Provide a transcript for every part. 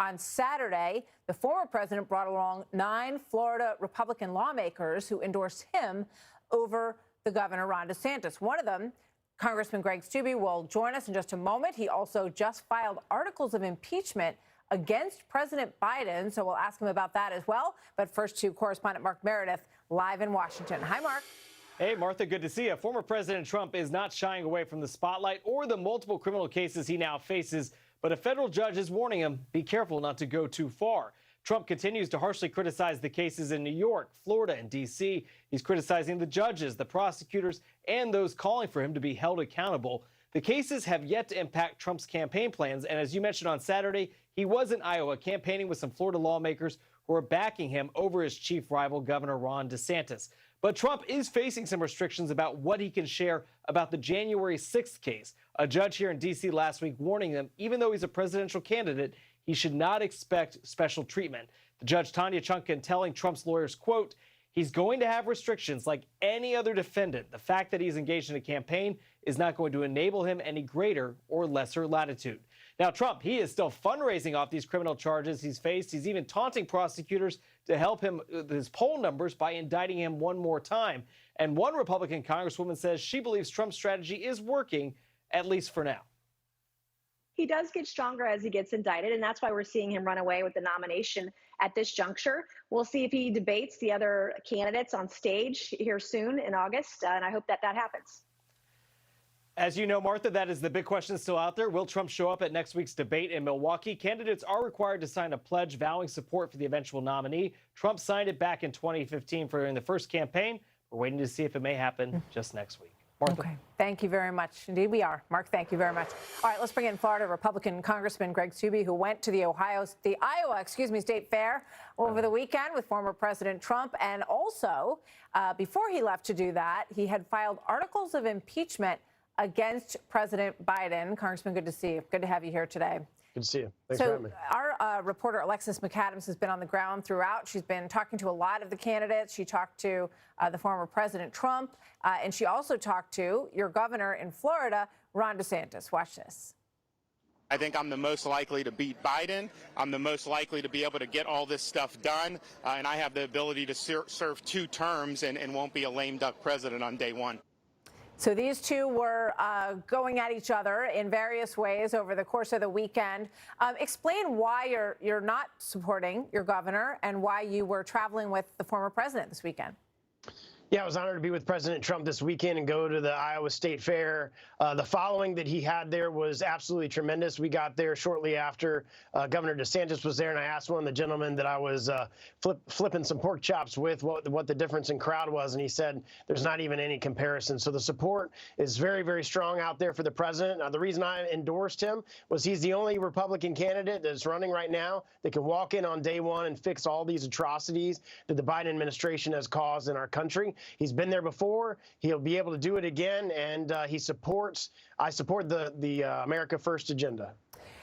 on Saturday, the former president brought along 9 Florida Republican lawmakers who endorsed him over the governor, Ron DeSantis. One of them, Congressman Greg Steube, will join us in just a moment. He also just filed articles of impeachment against President Biden, so we'll ask him about that as well. But first to correspondent Mark Meredith, live in Washington. Hi, Mark. Hey, Martha, good to see you. Former President Trump is not shying away from the spotlight or the multiple criminal cases he now faces, but a federal judge is warning him, be careful not to go too far. Trump continues to harshly criticize the cases in New York, Florida, and D.C. He's criticizing the judges, the prosecutors, and those calling for him to be held accountable. The cases have yet to impact Trump's campaign plans, and as you mentioned on Saturday, he was in Iowa campaigning with some Florida lawmakers who are backing him over his chief rival, Governor Ron DeSantis. But Trump is facing some restrictions about what he can share about the January 6th case. A judge here in D.C. last week warning him, even though he's a presidential candidate, he should not expect special treatment. The judge, Tanya Chutkan, telling Trump's lawyers, quote, he's going to have restrictions like any other defendant. The fact that he's engaged in a campaign is not going to enable him any greater or lesser latitude. Now, Trump, he is still fundraising off these criminal charges he's faced. He's even taunting prosecutors to help him with his poll numbers by indicting him one more time. And one Republican congresswoman says she believes Trump's strategy is working, at least for now. He does get stronger as he gets indicted, and that's why we're seeing him run away with the nomination at this juncture. We'll see if he debates the other candidates on stage here soon in August, and I hope that that happens. As you know, Martha, that is the big question still out there. Will Trump show up at next week's debate in Milwaukee? Candidates are required to sign a pledge vowing support for the eventual nominee. Trump signed it back in 2015 during the first campaign. We're waiting to see if it may happen just next week. Martha. Okay. Thank you very much. Indeed, we are. Mark, thank you very much. All right, let's bring in Florida Republican Congressman Greg Steube, who went to the Iowa State Fair over the weekend with former President Trump. And also, before he left to do that, he had filed articles of impeachment against President Biden. Congressman, good to see you. Good to have you here today. Good to see you. Thanks for having me. Our reporter, Alexis McAdams, has been on the ground throughout. She's been talking to a lot of the candidates. She talked to the former President Trump, and she also talked to your governor in Florida, Ron DeSantis. Watch this. I think I'm the most likely to beat Biden. I'm the most likely to be able to get all this stuff done, and I have the ability to serve 2 terms and won't be a lame duck president on day 1. So these two were going at each other in various ways over the course of the weekend. Explain why you're not supporting your governor and why you were traveling with the former president this weekend. Yeah, I was honored to be with President Trump this weekend and go to the Iowa State Fair. The following that he had there was absolutely tremendous. We got there shortly after Governor DeSantis was there, and I asked one of the gentlemen that I was flipping some pork chops with what the difference in crowd was, and he said there's not even any comparison. So the support is very, very strong out there for the president. Now, the reason I endorsed him was he's the only Republican candidate that's running right now that can walk in on day 1 and fix all these atrocities that the Biden administration has caused in our country. He's been there before. He'll be able to do it again, and I support the America First agenda.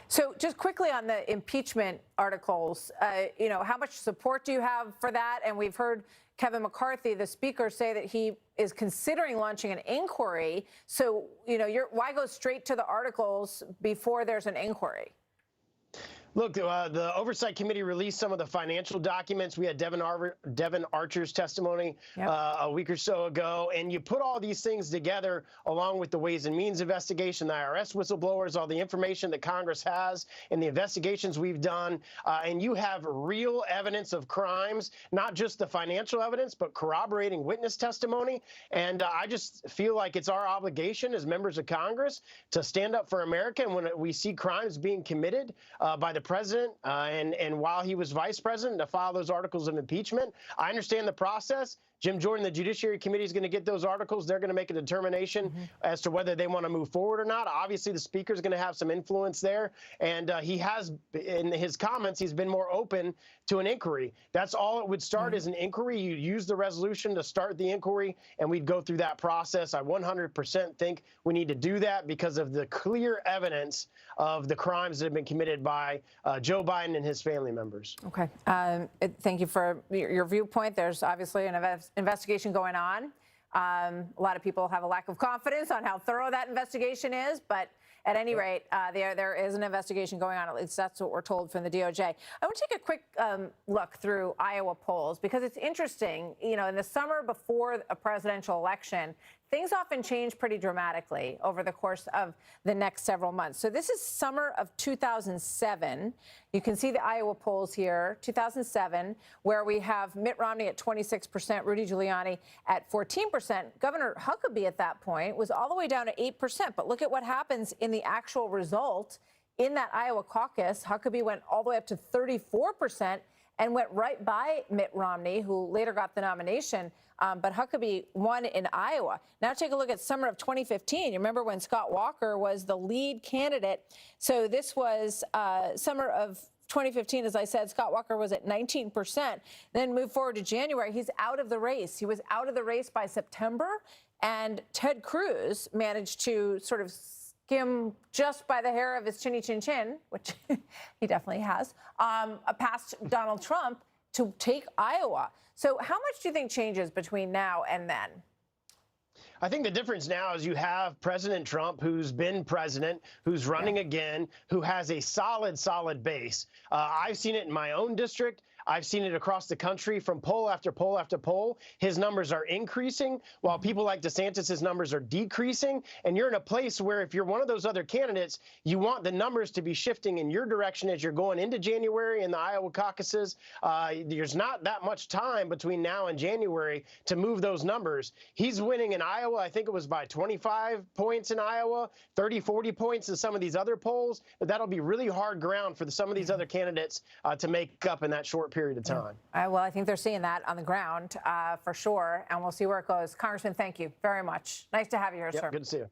So just quickly on the impeachment articles, how much support do you have for that? And we've heard Kevin McCarthy, the speaker, say that he is considering launching an inquiry. So, why go straight to the articles before there's an inquiry? Look, the Oversight Committee released some of the financial documents. We had Devin Archer's testimony a week or so ago, and you put all these things together along with the Ways and Means investigation, the IRS whistleblowers, all the information that Congress has and the investigations we've done, and you have real evidence of crimes, not just the financial evidence, but corroborating witness testimony. And I just feel like it's our obligation as members of Congress to stand up for America. And when we see crimes being committed by the president and while he was vice president, to file those articles of impeachment. I understand the process. Jim Jordan, the Judiciary Committee, is going to get those articles. They're going to make a determination as to whether they want to move forward or not. Obviously, the Speaker is going to have some influence there. And he has, in his comments, he's been more open to an inquiry. That's all it would start as an inquiry. You use the resolution to start the inquiry, and we'd go through that process. I 100% think we need to do that because of the clear evidence of the crimes that have been committed by Joe Biden and his family members. Okay. Thank you for your viewpoint. There's obviously an investigation going on. A lot of people have a lack of confidence on how thorough that investigation is, but At any rate, there is an investigation going on. At least that's what we're told from the DOJ. I want to take a quick look through Iowa polls because it's interesting. You know, in the summer before a presidential election, things often change pretty dramatically over the course of the next several months. So this is summer of 2007. You can see the Iowa polls here, 2007, where we have Mitt Romney at 26%, Rudy Giuliani at 14%. Governor Huckabee at that point was all the way down to 8%. But look at what happens in the actual result in that Iowa caucus. Huckabee went all the way up to 34% and went right by Mitt Romney, who later got the nomination. But Huckabee won in Iowa. Now take a look at summer of 2015. You remember when Scott Walker was the lead candidate. So this was summer of 2015, as I said, Scott Walker was at 19%. Then move forward to January, he's out of the race. He was out of the race by September. And Ted Cruz managed to sort of skim just by the hair of his chinny chin chin, which he definitely has, past Donald Trump to take Iowa. So how much do you think changes between now and then? I think the difference now is you have President Trump, who's been president, who's running again, who has a solid base. I've seen it in my own district. I've seen it across the country from poll after poll after poll. His numbers are increasing while people like DeSantis' numbers are decreasing. And you're in a place where if you're one of those other candidates, you want the numbers to be shifting in your direction as you're going into January in the Iowa caucuses. There's not that much time between now and January to move those numbers. He's winning in Iowa. I think it was by 25 points in Iowa, 30, 40 points in some of these other polls. But that'll be really hard ground for some of these other candidates to make up in that short period of time. Well, I think they're seeing that on the ground for sure, and we'll see where it goes. Congressman, thank you very much. Nice to have you here, sir. Good to see you.